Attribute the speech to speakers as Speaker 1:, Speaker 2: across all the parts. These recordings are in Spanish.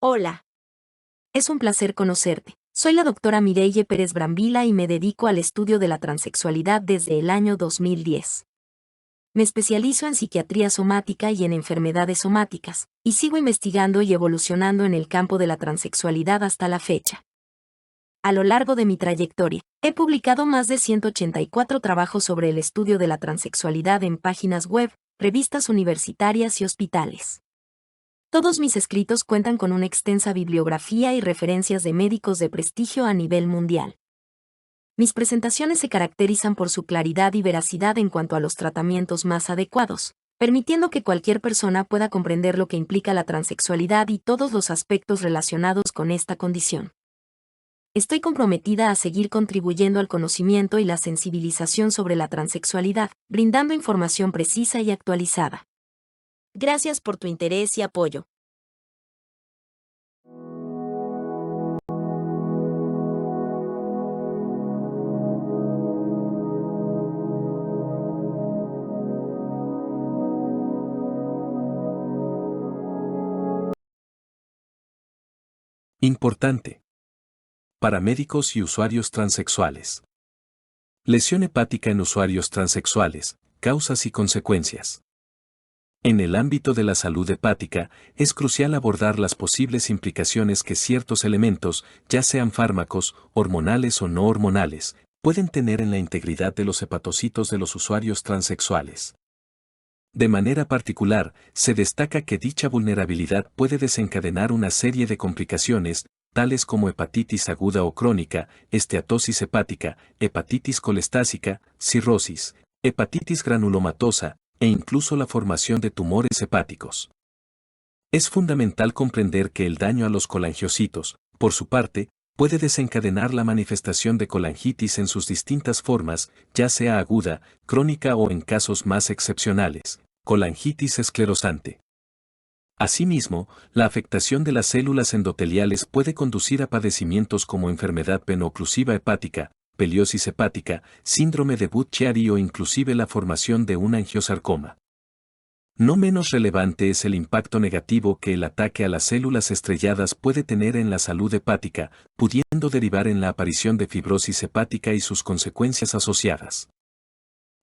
Speaker 1: Hola, es un placer conocerte. Soy la doctora Mireille Pérez Brambila y me dedico al estudio de la transexualidad desde el año 2010. Me especializo en psiquiatría somática y en enfermedades somáticas, y sigo investigando y evolucionando en el campo de la transexualidad hasta la fecha. A lo largo de mi trayectoria, he publicado más de 184 trabajos sobre el estudio de la transexualidad en páginas web, revistas universitarias y hospitales. Todos mis escritos cuentan con una extensa bibliografía y referencias de médicos de prestigio a nivel mundial. Mis presentaciones se caracterizan por su claridad y veracidad en cuanto a los tratamientos más adecuados, permitiendo que cualquier persona pueda comprender lo que implica la transexualidad y todos los aspectos relacionados con esta condición. Estoy comprometida a seguir contribuyendo al conocimiento y la sensibilización sobre la transexualidad, brindando información precisa y actualizada. Gracias por tu interés y apoyo.
Speaker 2: Importante. Para médicos y usuarios transexuales. Lesión hepática en usuarios transexuales, causas y consecuencias. En el ámbito de la salud hepática, es crucial abordar las posibles implicaciones que ciertos elementos, ya sean fármacos, hormonales o no hormonales, pueden tener en la integridad de los hepatocitos de los usuarios transexuales. De manera particular, se destaca que dicha vulnerabilidad puede desencadenar una serie de complicaciones, tales como hepatitis aguda o crónica, esteatosis hepática, hepatitis colestásica, cirrosis, hepatitis granulomatosa, e incluso la formación de tumores hepáticos. Es fundamental comprender que el daño a los colangiocitos, por su parte, puede desencadenar la manifestación de colangitis en sus distintas formas, ya sea aguda, crónica o en casos más excepcionales, colangitis esclerosante. Asimismo, la afectación de las células endoteliales puede conducir a padecimientos como enfermedad veno-oclusiva hepática, peliosis hepática, síndrome de Budd-Chiari o inclusive la formación de un angiosarcoma. No menos relevante es el impacto negativo que el ataque a las células estrelladas puede tener en la salud hepática, pudiendo derivar en la aparición de fibrosis hepática y sus consecuencias asociadas.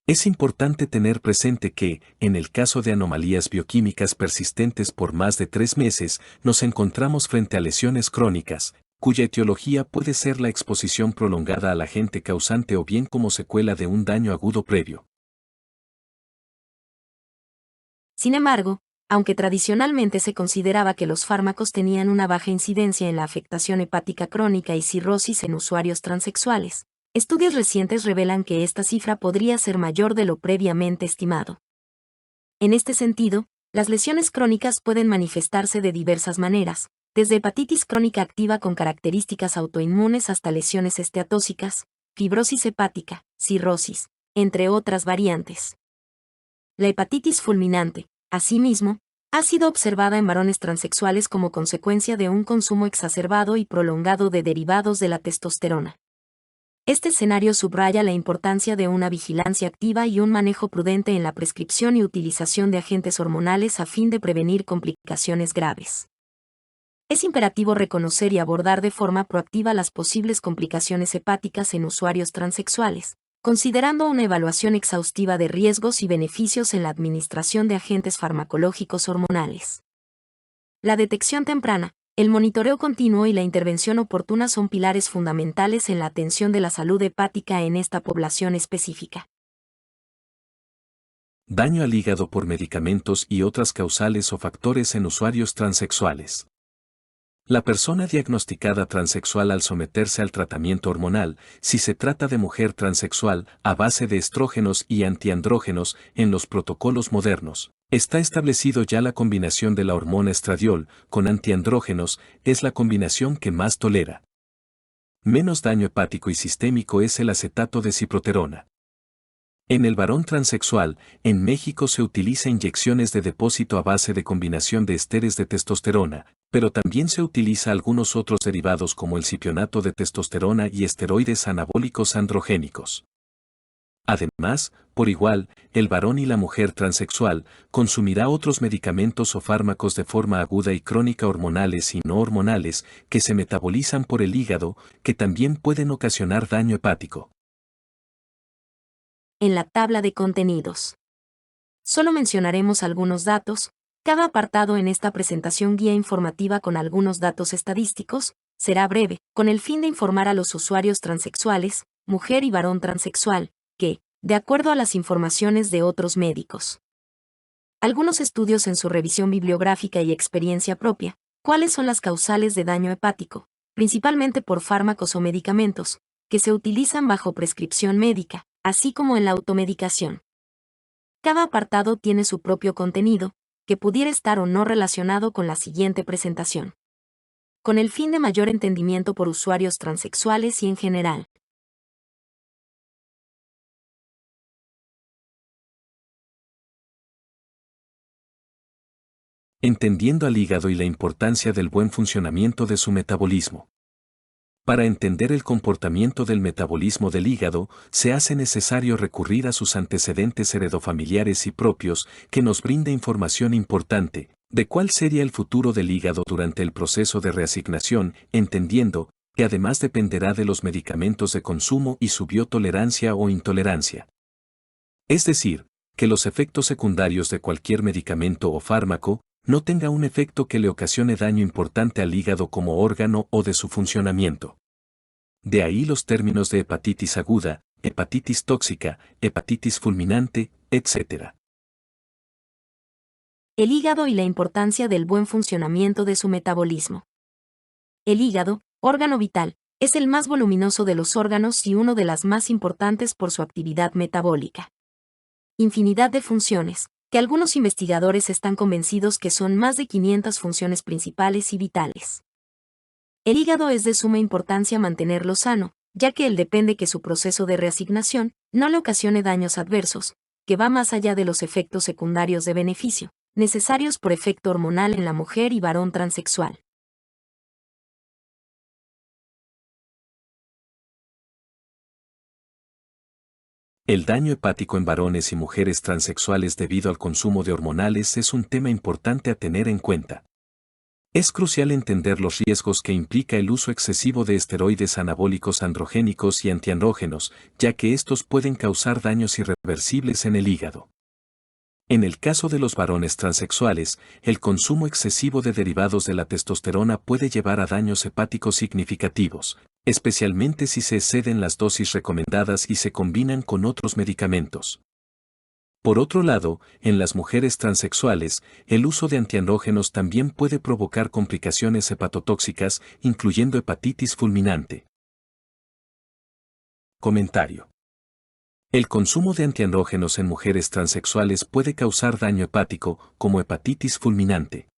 Speaker 2: Es importante tener presente que, en el caso de anomalías bioquímicas persistentes por más de 3 meses, nos encontramos frente a lesiones crónicas, cuya etiología puede ser la exposición prolongada al agente causante o bien como secuela de un daño agudo previo.
Speaker 1: Sin embargo, aunque tradicionalmente se consideraba que los fármacos tenían una baja incidencia en la afectación hepática crónica y cirrosis en usuarios transexuales, estudios recientes revelan que esta cifra podría ser mayor de lo previamente estimado. En este sentido, las lesiones crónicas pueden manifestarse de diversas maneras, desde hepatitis crónica activa con características autoinmunes hasta lesiones esteatóxicas, fibrosis hepática, cirrosis, entre otras variantes. La hepatitis fulminante, asimismo, ha sido observada en varones transexuales como consecuencia de un consumo exacerbado y prolongado de derivados de la testosterona. Este escenario subraya la importancia de una vigilancia activa y un manejo prudente en la prescripción y utilización de agentes hormonales a fin de prevenir complicaciones graves. Es imperativo reconocer y abordar de forma proactiva las posibles complicaciones hepáticas en usuarios transexuales, considerando una evaluación exhaustiva de riesgos y beneficios en la administración de agentes farmacológicos hormonales. La detección temprana, el monitoreo continuo y la intervención oportuna son pilares fundamentales en la atención de la salud hepática en esta población específica.
Speaker 2: Daño al hígado por medicamentos y otras causales o factores en usuarios transexuales. La persona diagnosticada transexual al someterse al tratamiento hormonal, si se trata de mujer transexual, a base de estrógenos y antiandrógenos, en los protocolos modernos, está establecido ya la combinación de la hormona estradiol con antiandrógenos, es la combinación que más tolera. Menos daño hepático y sistémico es el acetato de ciproterona. En el varón transexual, en México se utiliza inyecciones de depósito a base de combinación de esteres de testosterona, pero también se utiliza algunos otros derivados como el cipionato de testosterona y esteroides anabólicos androgénicos. Además, por igual, el varón y la mujer transexual consumirá otros medicamentos o fármacos de forma aguda y crónica hormonales y no hormonales que se metabolizan por el hígado, que también pueden ocasionar daño hepático.
Speaker 1: En la tabla de contenidos. Solo mencionaremos algunos datos. Cada apartado en esta presentación guía informativa con algunos datos estadísticos será breve, con el fin de informar a los usuarios transexuales, mujer y varón transexual, que, de acuerdo a las informaciones de otros médicos, algunos estudios en su revisión bibliográfica y experiencia propia, cuáles son las causales de daño hepático, principalmente por fármacos o medicamentos, que se utilizan bajo prescripción médica, así como en la automedicación. Cada apartado tiene su propio contenido, que pudiera estar o no relacionado con la siguiente presentación. Con el fin de mayor entendimiento por usuarios transexuales y en general.
Speaker 2: Entendiendo al hígado y la importancia del buen funcionamiento de su metabolismo. Para entender el comportamiento del metabolismo del hígado, se hace necesario recurrir a sus antecedentes heredofamiliares y propios, que nos brinda información importante de cuál sería el futuro del hígado durante el proceso de reasignación, entendiendo que además dependerá de los medicamentos de consumo y su biotolerancia o intolerancia. Es decir, que los efectos secundarios de cualquier medicamento o fármaco no tenga un efecto que le ocasione daño importante al hígado como órgano o de su funcionamiento. De ahí los términos de hepatitis aguda, hepatitis tóxica, hepatitis fulminante, etc.
Speaker 1: El hígado y la importancia del buen funcionamiento de su metabolismo. El hígado, órgano vital, es el más voluminoso de los órganos y uno de las más importantes por su actividad metabólica. Infinidad de funciones, que algunos investigadores están convencidos que son más de 500 funciones principales y vitales. El hígado es de suma importancia mantenerlo sano, ya que él depende que su proceso de reasignación no le ocasione daños adversos, que va más allá de los efectos secundarios de beneficio, necesarios por efecto hormonal en la mujer y varón transexual.
Speaker 2: El daño hepático en varones y mujeres transexuales debido al consumo de hormonales es un tema importante a tener en cuenta. Es crucial entender los riesgos que implica el uso excesivo de esteroides anabólicos androgénicos y antiandrógenos, ya que estos pueden causar daños irreversibles en el hígado. En el caso de los varones transexuales, el consumo excesivo de derivados de la testosterona puede llevar a daños hepáticos significativos, especialmente si se exceden las dosis recomendadas y se combinan con otros medicamentos. Por otro lado, en las mujeres transexuales, el uso de antiandrógenos también puede provocar complicaciones hepatotóxicas, incluyendo hepatitis fulminante. Comentario. El consumo de antiandrógenos en mujeres transexuales puede causar daño hepático, como hepatitis fulminante.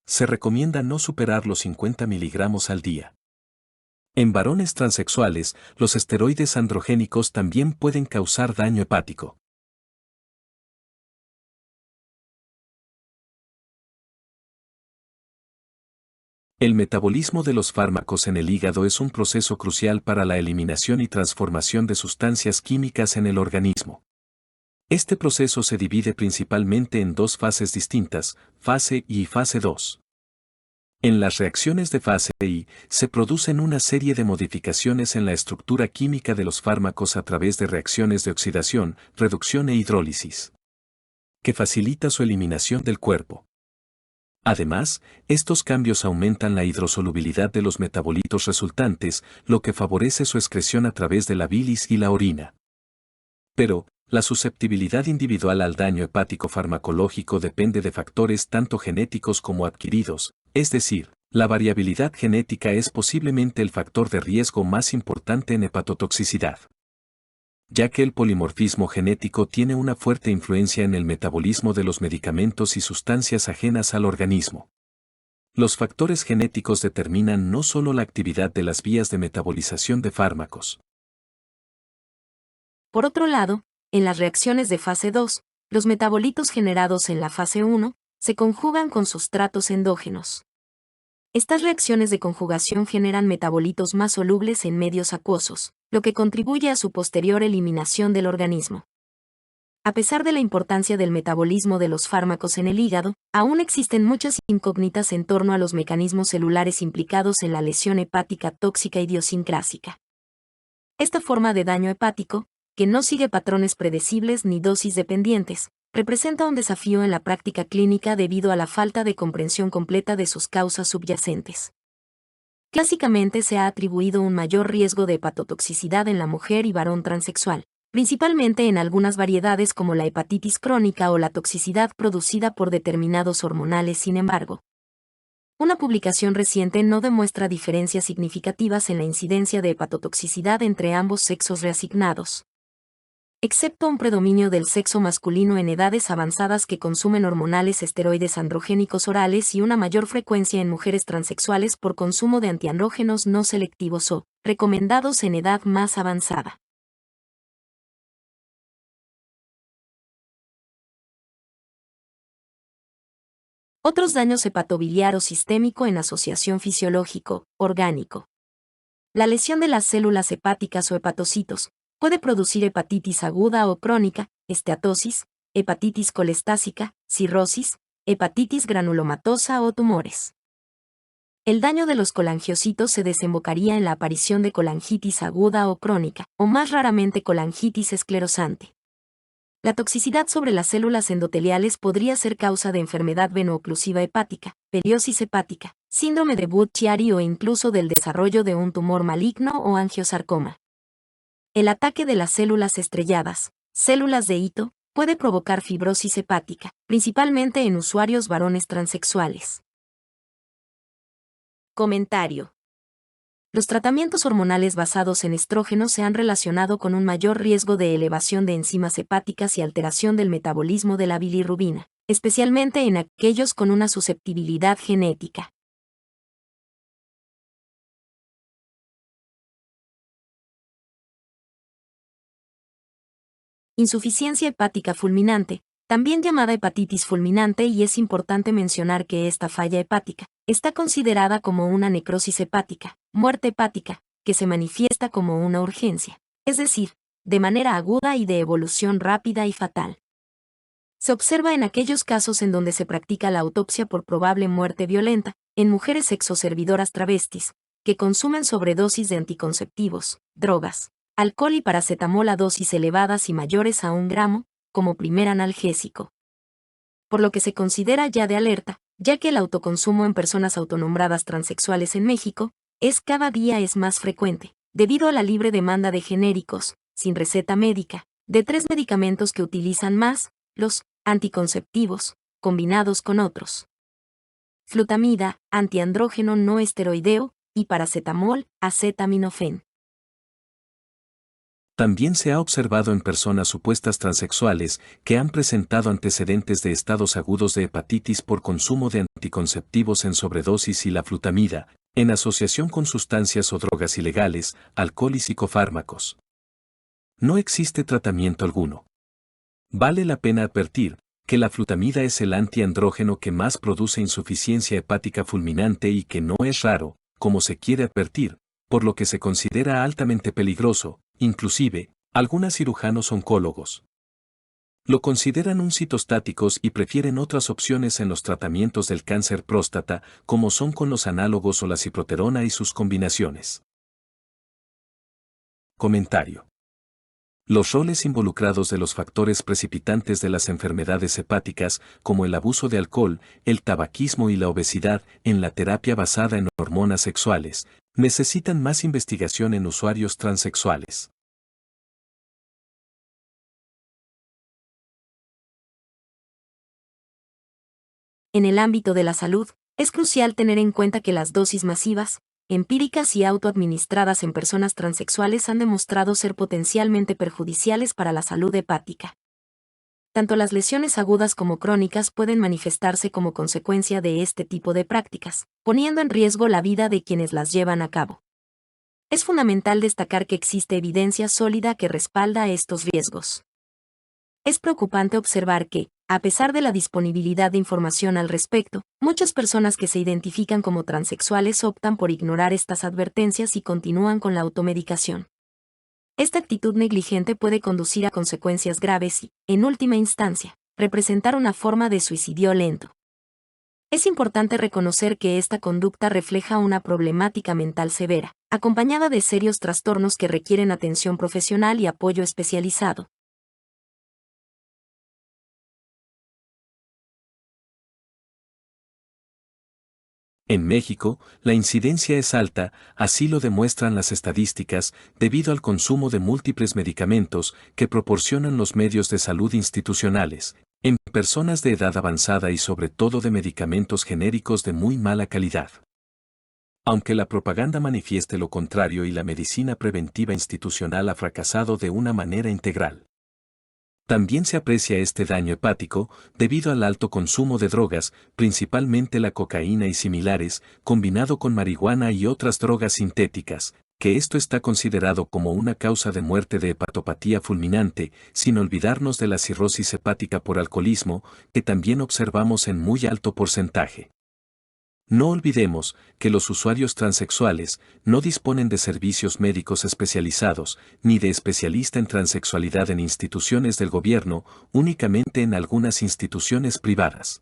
Speaker 2: Se recomienda no superar los 50 miligramos al día. En varones transexuales, los esteroides androgénicos también pueden causar daño hepático. El metabolismo de los fármacos en el hígado es un proceso crucial para la eliminación y transformación de sustancias químicas en el organismo. Este proceso se divide principalmente en dos fases distintas, fase I y fase II. En las reacciones de fase I, se producen una serie de modificaciones en la estructura química de los fármacos a través de reacciones de oxidación, reducción e hidrólisis, que facilita su eliminación del cuerpo. Además, estos cambios aumentan la hidrosolubilidad de los metabolitos resultantes, lo que favorece su excreción a través de la bilis y la orina. Pero, la susceptibilidad individual al daño hepático farmacológico depende de factores tanto genéticos como adquiridos, es decir, la variabilidad genética es posiblemente el factor de riesgo más importante en hepatotoxicidad, ya que el polimorfismo genético tiene una fuerte influencia en el metabolismo de los medicamentos y sustancias ajenas al organismo. Los factores genéticos determinan no solo la actividad de las vías de metabolización de fármacos.
Speaker 1: Por otro lado, en las reacciones de fase 2, los metabolitos generados en la fase 1 se conjugan con sustratos endógenos. Estas reacciones de conjugación generan metabolitos más solubles en medios acuosos, lo que contribuye a su posterior eliminación del organismo. A pesar de la importancia del metabolismo de los fármacos en el hígado, aún existen muchas incógnitas en torno a los mecanismos celulares implicados en la lesión hepática tóxica idiosincrásica. Esta forma de daño hepático, que no sigue patrones predecibles ni dosis dependientes, representa un desafío en la práctica clínica debido a la falta de comprensión completa de sus causas subyacentes. Clásicamente se ha atribuido un mayor riesgo de hepatotoxicidad en la mujer y varón transexual, principalmente en algunas variedades como la hepatitis crónica o la toxicidad producida por determinados hormonales. Sin embargo, una publicación reciente no demuestra diferencias significativas en la incidencia de hepatotoxicidad entre ambos sexos reasignados, excepto un predominio del sexo masculino en edades avanzadas que consumen hormonales esteroides androgénicos orales y una mayor frecuencia en mujeres transexuales por consumo de antiandrógenos no selectivos o recomendados en edad más avanzada. Otros daños hepatobiliar o sistémico en asociación fisiológico, orgánico. La lesión de las células hepáticas o hepatocitos puede producir hepatitis aguda o crónica, esteatosis, hepatitis colestásica, cirrosis, hepatitis granulomatosa o tumores. El daño de los colangiocitos se desembocaría en la aparición de colangitis aguda o crónica, o más raramente colangitis esclerosante. La toxicidad sobre las células endoteliales podría ser causa de enfermedad veno-oclusiva hepática, periosis hepática, síndrome de Budd-Chiari o incluso del desarrollo de un tumor maligno o angiosarcoma. El ataque de las células estrelladas, células de hito, puede provocar fibrosis hepática, principalmente en usuarios varones transexuales. Comentario. Los tratamientos hormonales basados en estrógenos se han relacionado con un mayor riesgo de elevación de enzimas hepáticas y alteración del metabolismo de la bilirrubina, especialmente en aquellos con una susceptibilidad genética. Insuficiencia hepática fulminante, también llamada hepatitis fulminante, y es importante mencionar que esta falla hepática está considerada como una necrosis hepática, muerte hepática, que se manifiesta como una urgencia, es decir, de manera aguda y de evolución rápida y fatal. Se observa en aquellos casos en donde se practica la autopsia por probable muerte violenta, en mujeres sexoservidoras travestis, que consumen sobredosis de anticonceptivos, drogas, alcohol y paracetamol a dosis elevadas y mayores a 1 gramo, como primer analgésico. Por lo que se considera ya de alerta, ya que el autoconsumo en personas autonombradas transexuales en México cada día es más frecuente, debido a la libre demanda de genéricos, sin receta médica, de 3 medicamentos que utilizan más, los anticonceptivos, combinados con otros: flutamida, antiandrógeno no esteroideo, y paracetamol, acetaminofén.
Speaker 2: También se ha observado en personas supuestas transexuales que han presentado antecedentes de estados agudos de hepatitis por consumo de anticonceptivos en sobredosis y la flutamida, en asociación con sustancias o drogas ilegales, alcohol y psicofármacos. No existe tratamiento alguno. Vale la pena advertir que la flutamida es el antiandrógeno que más produce insuficiencia hepática fulminante y que no es raro, como se quiere advertir, por lo que se considera altamente peligroso. Inclusive, algunos cirujanos oncólogos lo consideran un citostáticos y prefieren otras opciones en los tratamientos del cáncer próstata, como son con los análogos o la ciproterona y sus combinaciones. Comentario. Los roles involucrados de los factores precipitantes de las enfermedades hepáticas, como el abuso de alcohol, el tabaquismo y la obesidad, en la terapia basada en hormonas sexuales, necesitan más investigación en usuarios transexuales.
Speaker 1: En el ámbito de la salud, es crucial tener en cuenta que las dosis masivas, empíricas y autoadministradas en personas transexuales han demostrado ser potencialmente perjudiciales para la salud hepática. Tanto las lesiones agudas como crónicas pueden manifestarse como consecuencia de este tipo de prácticas, poniendo en riesgo la vida de quienes las llevan a cabo. Es fundamental destacar que existe evidencia sólida que respalda estos riesgos. Es preocupante observar que, a pesar de la disponibilidad de información al respecto, muchas personas que se identifican como transexuales optan por ignorar estas advertencias y continúan con la automedicación. Esta actitud negligente puede conducir a consecuencias graves y, en última instancia, representar una forma de suicidio lento. Es importante reconocer que esta conducta refleja una problemática mental severa, acompañada de serios trastornos que requieren atención profesional y apoyo especializado.
Speaker 2: En México, la incidencia es alta, así lo demuestran las estadísticas, debido al consumo de múltiples medicamentos que proporcionan los medios de salud institucionales, en personas de edad avanzada y sobre todo de medicamentos genéricos de muy mala calidad. Aunque la propaganda manifieste lo contrario y la medicina preventiva institucional ha fracasado de una manera integral. También se aprecia este daño hepático debido al alto consumo de drogas, principalmente la cocaína y similares, combinado con marihuana y otras drogas sintéticas, que esto está considerado como una causa de muerte de hepatopatía fulminante, sin olvidarnos de la cirrosis hepática por alcoholismo, que también observamos en muy alto porcentaje. No olvidemos que los usuarios transexuales no disponen de servicios médicos especializados, ni de especialista en transexualidad en instituciones del gobierno, únicamente en algunas instituciones privadas.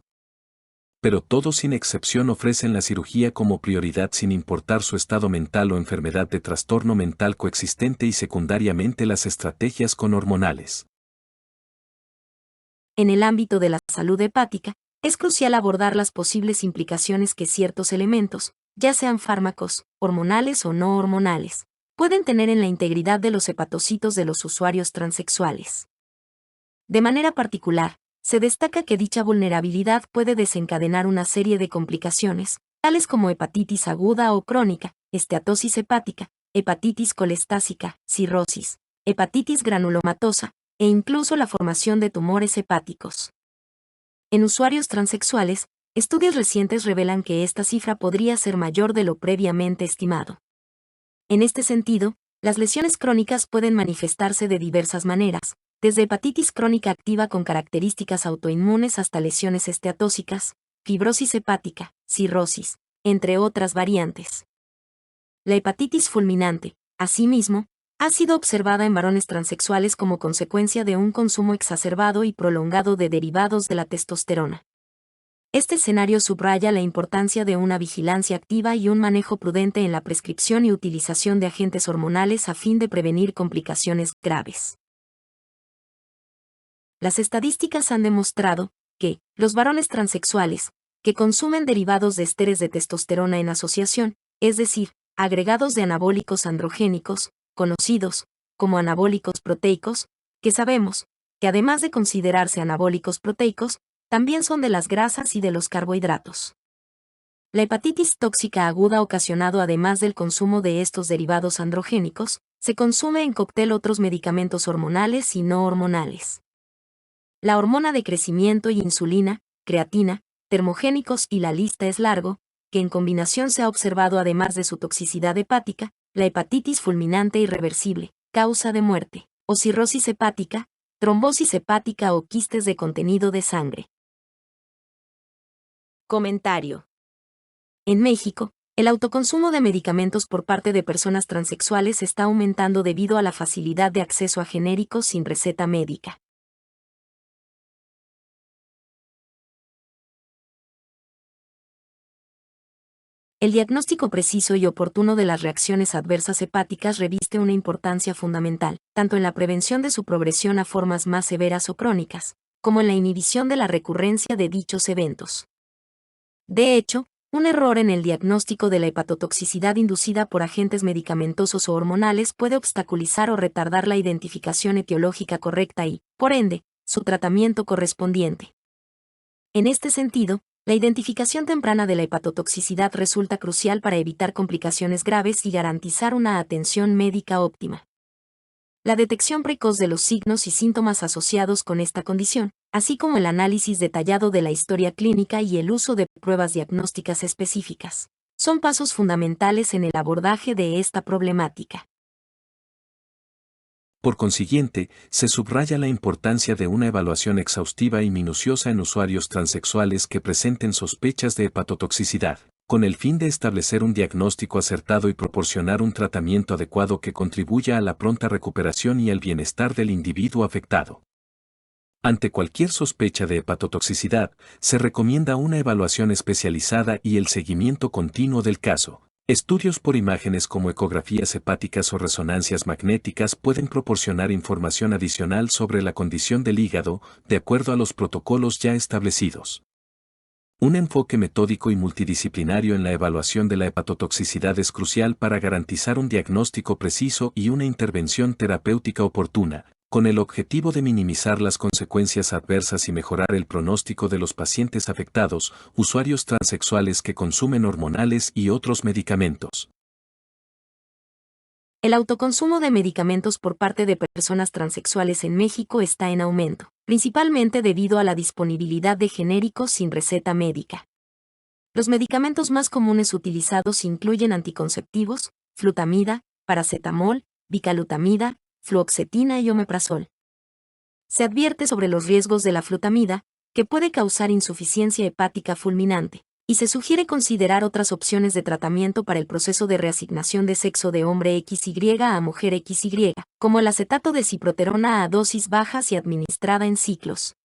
Speaker 2: Pero todos sin excepción ofrecen la cirugía como prioridad sin importar su estado mental o enfermedad de trastorno mental coexistente y secundariamente las estrategias con hormonales.
Speaker 1: En el ámbito de la salud hepática, es crucial abordar las posibles implicaciones que ciertos elementos, ya sean fármacos, hormonales o no hormonales, pueden tener en la integridad de los hepatocitos de los usuarios transexuales. De manera particular, se destaca que dicha vulnerabilidad puede desencadenar una serie de complicaciones, tales como hepatitis aguda o crónica, esteatosis hepática, hepatitis colestásica, cirrosis, hepatitis granulomatosa, e incluso la formación de tumores hepáticos. En usuarios transexuales, estudios recientes revelan que esta cifra podría ser mayor de lo previamente estimado. En este sentido, las lesiones crónicas pueden manifestarse de diversas maneras, desde hepatitis crónica activa con características autoinmunes hasta lesiones esteatósicas, fibrosis hepática, cirrosis, entre otras variantes. La hepatitis fulminante, asimismo, ha sido observada en varones transexuales como consecuencia de un consumo exacerbado y prolongado de derivados de la testosterona. Este escenario subraya la importancia de una vigilancia activa y un manejo prudente en la prescripción y utilización de agentes hormonales a fin de prevenir complicaciones graves. Las estadísticas han demostrado que los varones transexuales, que consumen derivados de esteres de testosterona en asociación, es decir, agregados de anabólicos androgénicos, conocidos como anabólicos proteicos, que sabemos que además de considerarse anabólicos proteicos, también son de las grasas y de los carbohidratos. La hepatitis tóxica aguda ocasionado además del consumo de estos derivados androgénicos, se consume en cóctel otros medicamentos hormonales y no hormonales. La hormona de crecimiento y insulina, creatina, termogénicos y la lista es largo, que en combinación se ha observado además de su toxicidad hepática, la hepatitis fulminante irreversible, causa de muerte, o cirrosis hepática, trombosis hepática o quistes de contenido de sangre. Comentario. En México, el autoconsumo de medicamentos por parte de personas transexuales está aumentando debido a la facilidad de acceso a genéricos sin receta médica. El diagnóstico preciso y oportuno de las reacciones adversas hepáticas reviste una importancia fundamental, tanto en la prevención de su progresión a formas más severas o crónicas, como en la inhibición de la recurrencia de dichos eventos. De hecho, un error en el diagnóstico de la hepatotoxicidad inducida por agentes medicamentosos o hormonales puede obstaculizar o retardar la identificación etiológica correcta y, por ende, su tratamiento correspondiente. En este sentido, la identificación temprana de la hepatotoxicidad resulta crucial para evitar complicaciones graves y garantizar una atención médica óptima. La detección precoz de los signos y síntomas asociados con esta condición, así como el análisis detallado de la historia clínica y el uso de pruebas diagnósticas específicas, son pasos fundamentales en el abordaje de esta problemática.
Speaker 2: Por consiguiente, se subraya la importancia de una evaluación exhaustiva y minuciosa en usuarios transexuales que presenten sospechas de hepatotoxicidad, con el fin de establecer un diagnóstico acertado y proporcionar un tratamiento adecuado que contribuya a la pronta recuperación y al bienestar del individuo afectado. Ante cualquier sospecha de hepatotoxicidad, se recomienda una evaluación especializada y el seguimiento continuo del caso. Estudios por imágenes como ecografías hepáticas o resonancias magnéticas pueden proporcionar información adicional sobre la condición del hígado, de acuerdo a los protocolos ya establecidos. Un enfoque metódico y multidisciplinario en la evaluación de la hepatotoxicidad es crucial para garantizar un diagnóstico preciso y una intervención terapéutica oportuna, con el objetivo de minimizar las consecuencias adversas y mejorar el pronóstico de los pacientes afectados, usuarios transexuales que consumen hormonales y otros medicamentos.
Speaker 1: El autoconsumo de medicamentos por parte de personas transexuales en México está en aumento, principalmente debido a la disponibilidad de genéricos sin receta médica. Los medicamentos más comunes utilizados incluyen anticonceptivos, flutamida, paracetamol, bicalutamida, fluoxetina y omeprazol. Se advierte sobre los riesgos de la flutamida, que puede causar insuficiencia hepática fulminante, y se sugiere considerar otras opciones de tratamiento para el proceso de reasignación de sexo de hombre XY a mujer XY, como el acetato de ciproterona a dosis bajas y administrada en ciclos.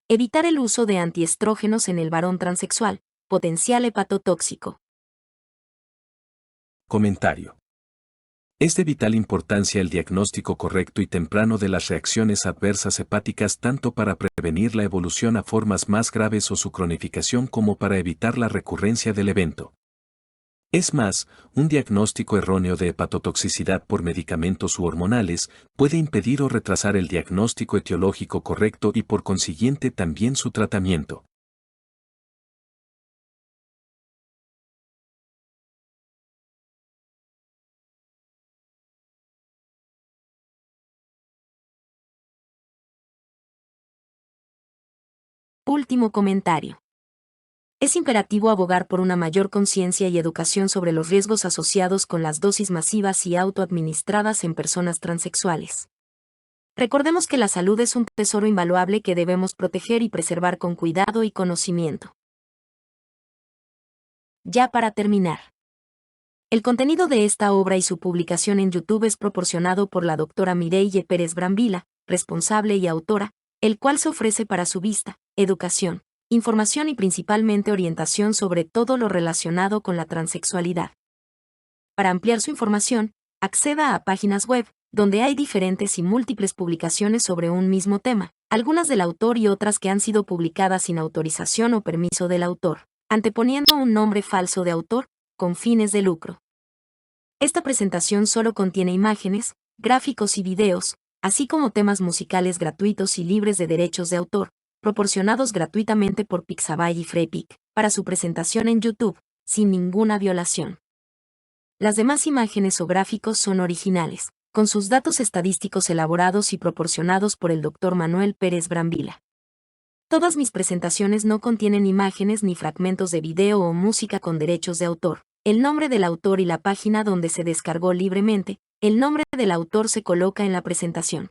Speaker 1: Evitar el uso de antiestrógenos en el varón transexual, potencial hepatotóxico.
Speaker 2: Comentario. Es de vital importancia el diagnóstico correcto y temprano de las reacciones adversas hepáticas tanto para prevenir la evolución a formas más graves o su cronificación como para evitar la recurrencia del evento. Es más, un diagnóstico erróneo de hepatotoxicidad por medicamentos u hormonales puede impedir o retrasar el diagnóstico etiológico correcto y por consiguiente también su tratamiento.
Speaker 1: Último comentario. Es imperativo abogar por una mayor conciencia y educación sobre los riesgos asociados con las dosis masivas y autoadministradas en personas transexuales. Recordemos que la salud es un tesoro invaluable que debemos proteger y preservar con cuidado y conocimiento. Ya para terminar. El contenido de esta obra y su publicación en YouTube es proporcionado por la doctora Mireille Pérez Brambila, responsable y autora, el cual se ofrece para su vista, educación, información y principalmente orientación sobre todo lo relacionado con la transexualidad. Para ampliar su información, acceda a páginas web, donde hay diferentes y múltiples publicaciones sobre un mismo tema, algunas del autor y otras que han sido publicadas sin autorización o permiso del autor, anteponiendo un nombre falso de autor, con fines de lucro. Esta presentación solo contiene imágenes, gráficos y videos, así como temas musicales gratuitos y libres de derechos de autor, proporcionados gratuitamente por Pixabay y Freepik, para su presentación en YouTube, sin ninguna violación. Las demás imágenes o gráficos son originales, con sus datos estadísticos elaborados y proporcionados por el Dr. Manuel Pérez Brambila. Todas mis presentaciones no contienen imágenes ni fragmentos de video o música con derechos de autor. El nombre del autor y la página donde se descargó libremente, el nombre del autor se coloca en la presentación.